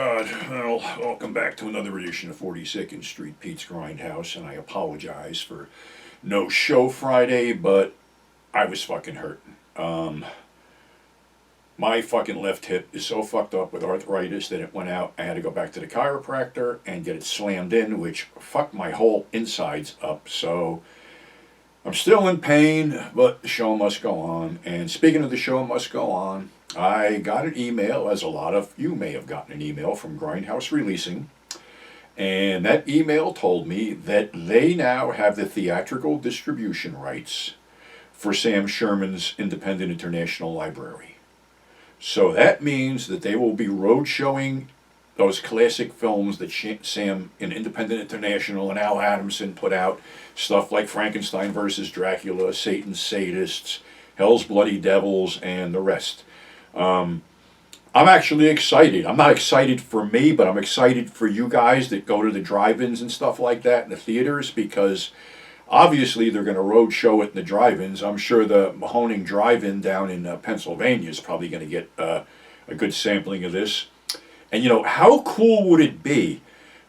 God. Well, welcome back to another edition of 42nd Street Pete's Grindhouse, and I apologize for no show Friday, but I was fucking hurt. My fucking left hip is so fucked up with arthritis that it went out. I had to go back to the chiropractor and get it slammed in, which fucked my whole insides up. So I'm still in pain, but the show must go on. And speaking of the show must go on, I got an email, as a lot of you may have gotten an email from Grindhouse Releasing, and that email told me that they now have the theatrical distribution rights for Sam Sherman's Independent International Library. So that means that they will be road showing those classic films that Sam in Independent International and Al Adamson put out, stuff like Frankenstein versus Dracula, Satan's Sadists, Hell's Bloody Devils, and the rest. I'm actually excited. I'm not excited for me, but I'm excited for you guys that go to the drive-ins and stuff like that in the theaters, because obviously they're going to road show it in the drive-ins. I'm sure the Mahoning Drive-In down in Pennsylvania is probably going to get a good sampling of this. And how cool would it be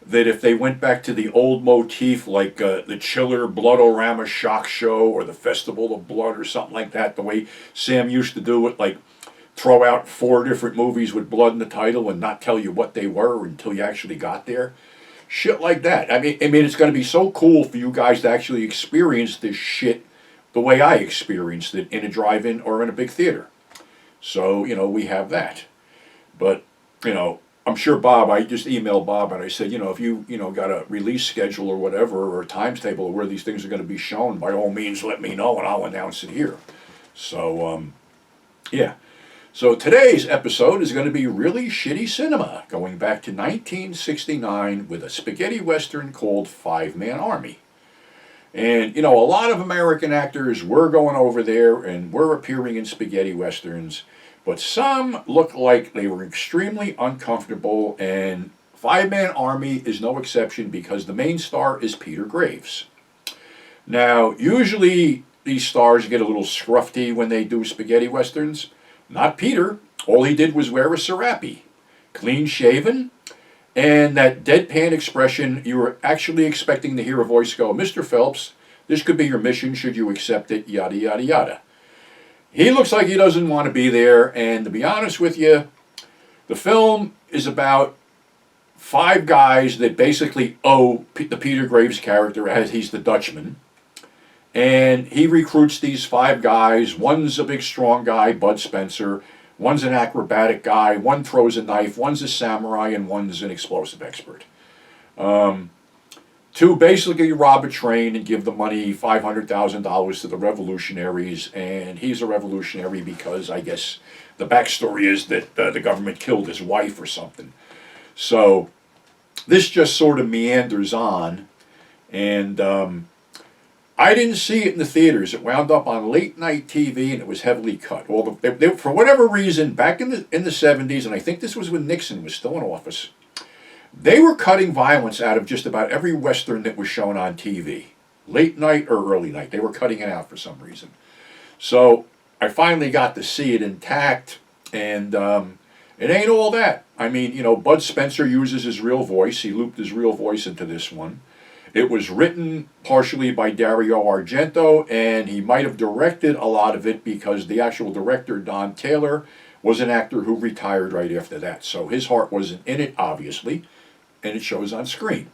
that if they went back to the old motif, like the Chiller Bloodorama Shock Show or the Festival of Blood or something like that, the way Sam used to do it, like throw out 4 different movies with blood in the title and not tell you what they were until you actually got there. Shit like that. I mean, it's going to be so cool for you guys to actually experience this shit the way I experienced it in a drive-in or in a big theater. So, we have that. But, I'm sure Bob, I just emailed Bob and I said, if you, got a release schedule or whatever, or a times table of where these things are going to be shown, by all means let me know and I'll announce it here. So, yeah. So today's episode is going to be really shitty cinema, going back to 1969 with a spaghetti western called Fiveman Army. And, a lot of American actors were going over there and were appearing in spaghetti westerns, but some look like they were extremely uncomfortable, and Fiveman Army is no exception because the main star is Peter Graves. Now, usually these stars get a little scruffy when they do spaghetti westerns. Not Peter. All he did was wear a serape, clean shaven, and that deadpan expression. You were actually expecting to hear a voice go, "Mr. Phelps, this could be your mission should you accept it, yada, yada, yada." He looks like he doesn't want to be there, and to be honest with you, the film is about 5 guys that basically owe the Peter Graves character, as he's the Dutchman. And he recruits these 5 guys. One's a big strong guy, Bud Spencer. One's an acrobatic guy. One throws a knife. One's a samurai, and one's an explosive expert. To basically rob a train and give the money, $500,000 to the revolutionaries. And he's a revolutionary because I guess the backstory is that the government killed his wife or something. So this just sort of meanders on. And I didn't see it in the theaters. It wound up on late night TV, and it was heavily cut. Well, they, for whatever reason, back in the 70s, and I think this was when Nixon was still in office, they were cutting violence out of just about every Western that was shown on TV. Late night or early night. They were cutting it out for some reason. So I finally got to see it intact, and it ain't all that. I mean, Bud Spencer uses his real voice. He looped his real voice into this one. It was written partially by Dario Argento, and he might have directed a lot of it because the actual director, Don Taylor, was an actor who retired right after that. So his heart wasn't in it, obviously, and it shows on screen.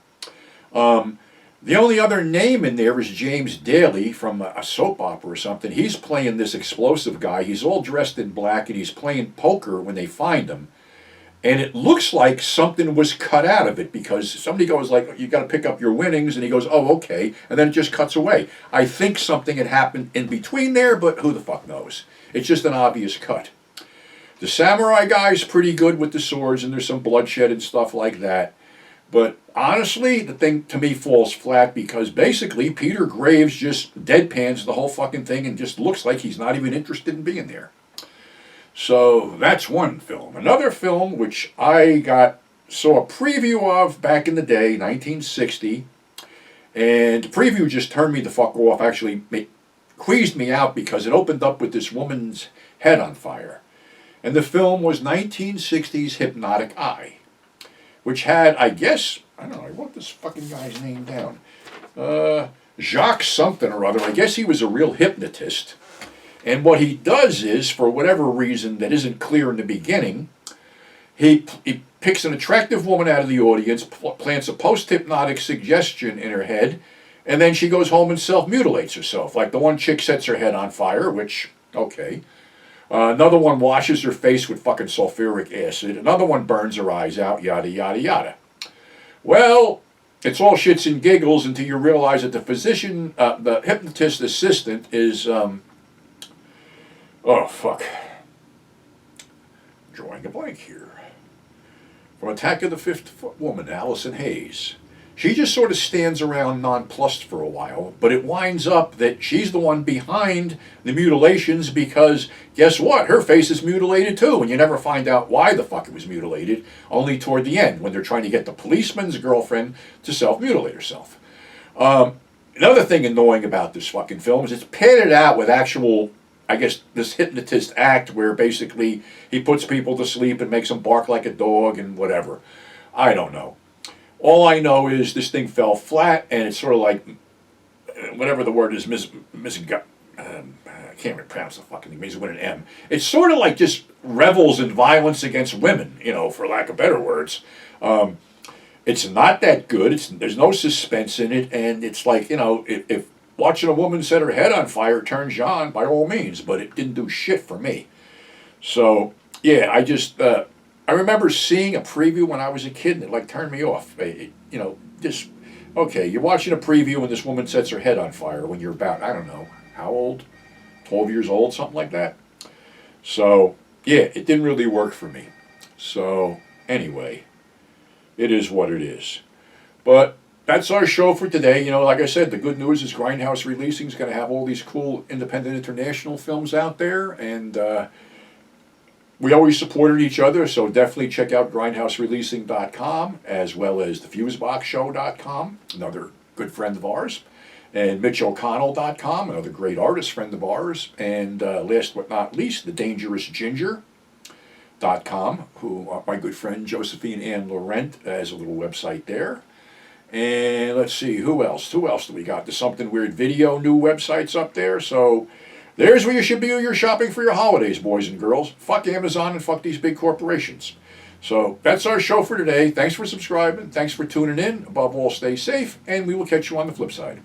The only other name in there is James Daly from a soap opera or something. He's playing this explosive guy. He's all dressed in black, and he's playing poker when they find him. And it looks like something was cut out of it because somebody goes like, "You got to pick up your winnings," and he goes, "Oh, okay," and then it just cuts away. I think something had happened in between there, but who the fuck knows? It's just an obvious cut. The samurai guy's pretty good with the swords, and there's some bloodshed and stuff like that. But honestly, the thing to me falls flat because basically Peter Graves just deadpans the whole fucking thing and just looks like he's not even interested in being there. So that's one film. Another film which I saw a preview of back in the day, 1960, and the preview just turned me the fuck off, actually queased me out because it opened up with this woman's head on fire. And the film was 1960's Hypnotic Eye. which had, I guess, I don't know, I wrote this fucking guy's name down. Jacques something or other. I guess he was a real hypnotist. And what he does is, for whatever reason that isn't clear in the beginning, he picks an attractive woman out of the audience, plants a post-hypnotic suggestion in her head, and then she goes home and self-mutilates herself. Like the one chick sets her head on fire, which, okay. Another one washes her face with fucking sulfuric acid. Another one burns her eyes out, yada, yada, yada. Well, it's all shits and giggles until you realize that the physician, the hypnotist assistant is, oh, fuck. Drawing a blank here. From Attack of the Fifth Woman, Allison Hayes. She just sort of stands around nonplussed for a while, but it winds up that she's the one behind the mutilations because, guess what? Her face is mutilated too, and you never find out why the fuck it was mutilated, only toward the end, when they're trying to get the policeman's girlfriend to self-mutilate herself. Another thing annoying about this fucking film is it's padded out with actual, I guess, this hypnotist act where basically he puts people to sleep and makes them bark like a dog and whatever. I don't know. All I know is this thing fell flat, and it's sort of like, whatever the word is, I can't even pronounce the fucking thing, it with an M. It's sort of like just revels in violence against women, you know, for lack of better words. It's not that good. There's no suspense in it, and it's like, you know, if watching a woman set her head on fire turns you on, by all means, but it didn't do shit for me. So, yeah, I remember seeing a preview when I was a kid, and it like turned me off. Okay, you're watching a preview and this woman sets her head on fire when you're about, I don't know, how old? 12 years old, something like that. So, yeah, it didn't really work for me. So, anyway, it is what it is. But that's our show for today. You know, like I said, the good news is Grindhouse Releasing is going to have all these cool independent international films out there, and we always supported each other, so definitely check out grindhousereleasing.com as well as thefuseboxshow.com, another good friend of ours, and mitchoconnell.com, another great artist friend of ours, and last but not least, thedangerousginger.com, who my good friend Josephine Ann Laurent has a little website there. And let's see, who else? Who else do we got? There's Something Weird Video, new websites up there, so there's where you should be when you're shopping for your holidays, boys and girls. Fuck Amazon and fuck these big corporations. So that's our show for today. Thanks for subscribing. Thanks for tuning in. Above all, stay safe, and we will catch you on the flip side.